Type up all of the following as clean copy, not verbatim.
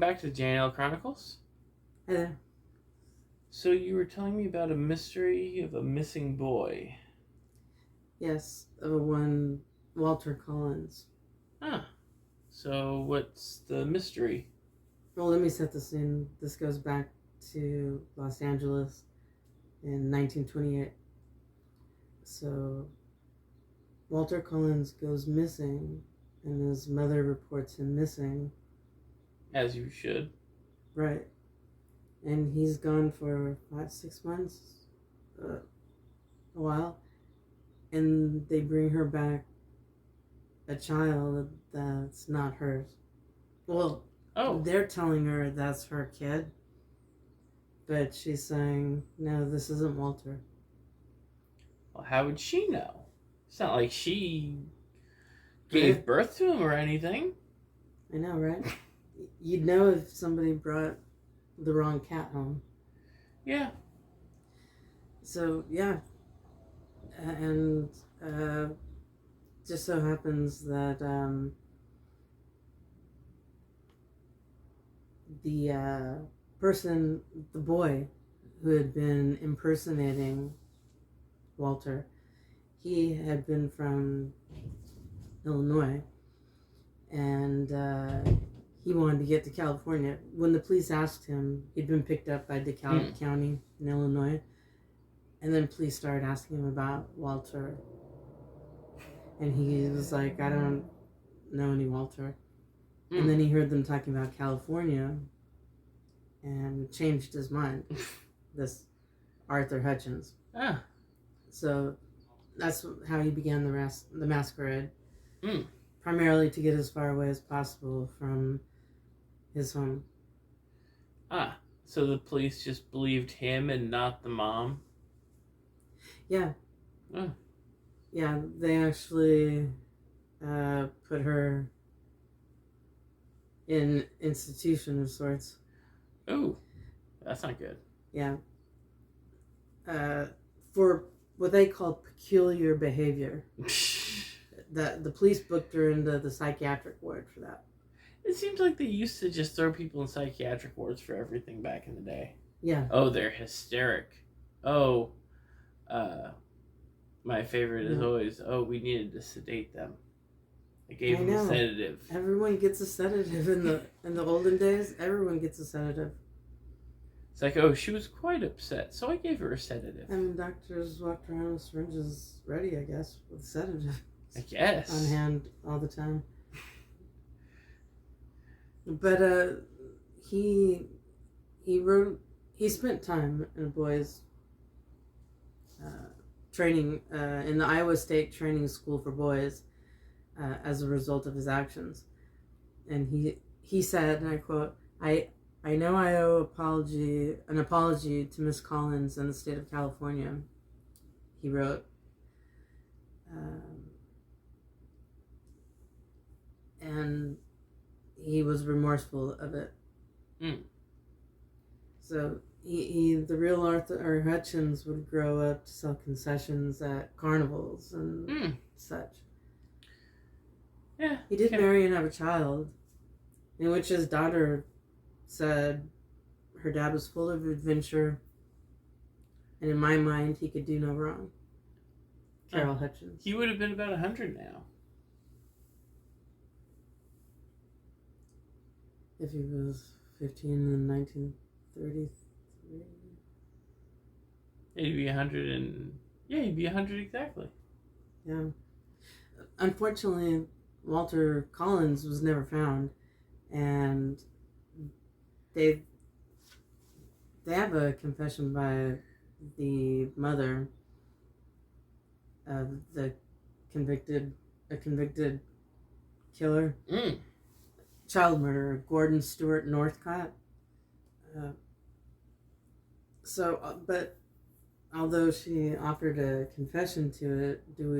back to Danielle Chronicles. Hi there. So you were telling me about a mystery of a missing boy. Yes, one Walter Collins. Huh. So what's the mystery? Well, let me set the scene. This goes back to Los Angeles in 1928. So Walter Collins goes missing, and his mother reports him missing. As you should. Right. And he's gone for 5-6 months, a while, and they bring her back a child that's not hers. Well, they're telling her that's her kid, but she's saying, no, this isn't Walter. Well, how would she know? It's not like she gave birth to him or anything. I know, right? You'd know if somebody brought the wrong cat home. Yeah. So, yeah. And just so happens that the person, the boy who had been impersonating Walter, he had been from Illinois, and he wanted to get to California. When the police asked him, he'd been picked up by DeKalb County in Illinois, and then police started asking him about Walter, and he was like, I don't know any Walter. And then he heard them talking about California and changed his mind. This Arthur Hutchins. Ah. So that's how he began the masquerade. Primarily to get as far away as possible from his home. Ah. So the police just believed him and not the mom? Yeah. Oh. Yeah, they actually put her in institution of sorts. Oh, that's not good. Yeah. For what they call peculiar behavior. The police booked her into the psychiatric ward for that. It seems like they used to just throw people in psychiatric wards for everything back in the day. Yeah. Oh, they're hysteric. Oh, my favorite is always, we needed to sedate them. I gave them a sedative. Everyone gets a sedative in the olden days. Everyone gets a sedative. It's like, she was quite upset, so I gave her a sedative. And doctors walked around with syringes ready, I guess, with sedative. I guess. On hand all the time. But he spent time in a boys' training in the Iowa State Training School for Boys as a result of his actions. And he said, and I quote, I know I owe an apology to Miss Collins and the state of California, he wrote. And he was remorseful of it. So the real Arthur Hutchins would grow up to sell concessions at carnivals and such. Yeah. He did marry and have a child, in which his daughter said her dad was full of adventure, and in my mind, he could do no wrong. Carol Hutchins. He would have been about 100 now. If he was 15 in 1933. He'd be 100 and... Yeah, he'd be 100 exactly. Yeah. Unfortunately, Walter Collins was never found, and they have a confession by the mother of the convicted killer, child murderer, Stewart Northcott. But although she offered a confession to it, do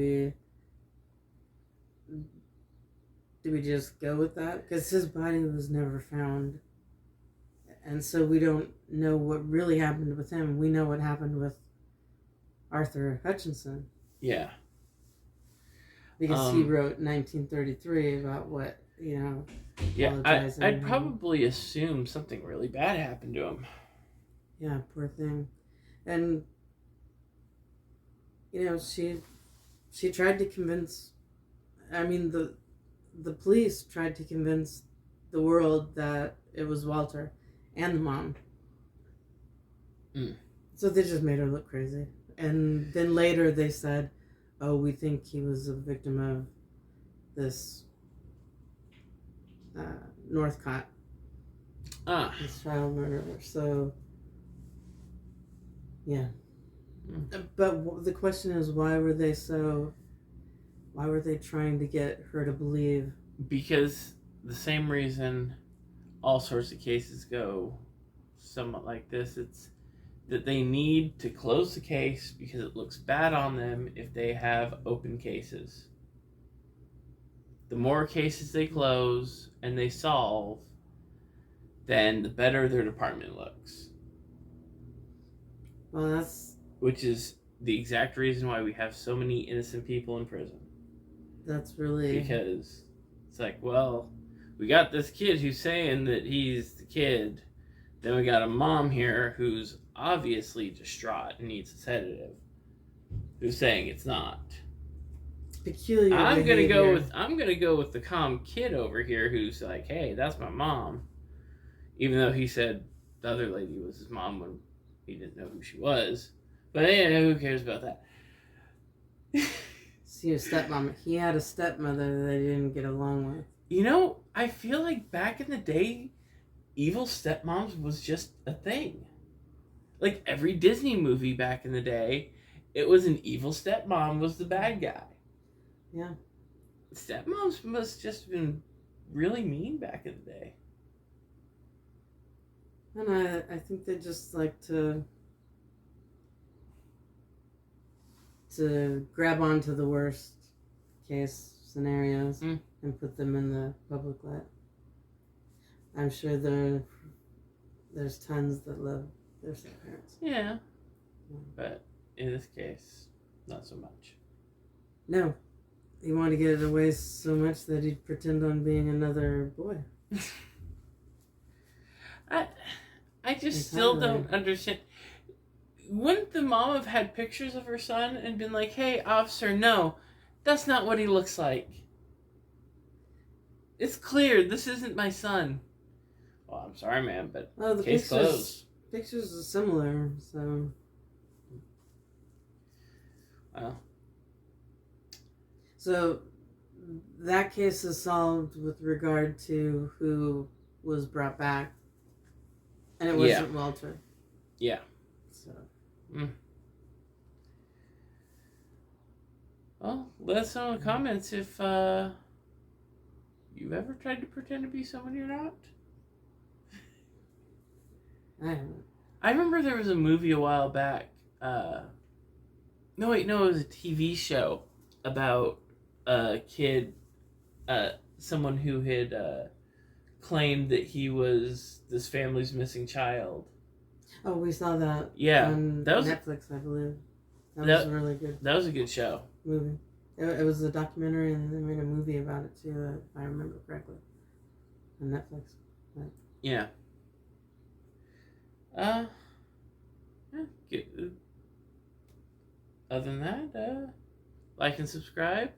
we just go with that? Because his body was never found. And so we don't know what really happened with him. We know what happened with Arthur Hutchinson. Yeah. Because he wrote 1933 about what Yeah, apologizing. I'd probably assume something really bad happened to him. Yeah, poor thing. And she tried to convince. I mean, the police tried to convince the world that it was Walter and the mom. Mm. So they just made her look crazy. And then later they said, "Oh, we think he was a victim of this Northcott, this child murderer." So, yeah. But the question is, why were they trying to get her to believe? Because the same reason all sorts of cases go somewhat like this, it's that they need to close the case because it looks bad on them if they have open cases. The more cases they close and they solve, then the better their department looks. Well, which is the exact reason why we have so many innocent people in prison. That's really... Because it's like, well, we got this kid who's saying that he's the kid. Then we got a mom here who's obviously distraught and needs a sedative, who's saying it's not. Peculiar I'm behavior. gonna go with the calm kid over here who's like, hey, that's my mom. Even though he said the other lady was his mom when he didn't know who she was. But yeah, who cares about that? See, his stepmom. He had a stepmother that he didn't get along with. You know, I feel like back in the day, evil stepmoms was just a thing. Like every Disney movie back in the day, it was an evil stepmom was the bad guy. Yeah. Stepmoms must just been really mean back in the day. And I think they just like to grab onto the worst case scenarios and put them in the public light. I'm sure there's tons that love their step-parents. Yeah. But in this case, not so much. No. He wanted to get it away so much that he'd pretend on being another boy. I just still don't understand. Wouldn't the mom have had pictures of her son and been like, hey, officer, no, that's not what he looks like. It's clear this isn't my son. Well, I'm sorry, man, but the case closed. Pictures are similar, so... Well. So, that case is solved with regard to who was brought back. And it wasn't Walter. Yeah. So... Well, let us know in the comments if you've ever tried to pretend to be someone you're not. I haven't. I remember there was a movie a while back. It was a TV show about a kid, someone who had claimed that he was this family's missing child. Oh, we saw that on Netflix, I believe. That was really good. That was a good show. Movie. It was a documentary, and they made a movie about it too, if I remember correctly, on Netflix. But... Yeah. Other than that, like and subscribe.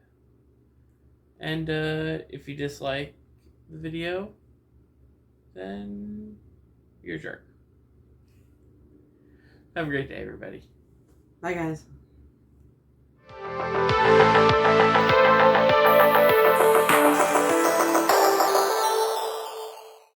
And if you dislike the video, then you're a jerk. Have a great day, everybody. Bye, guys.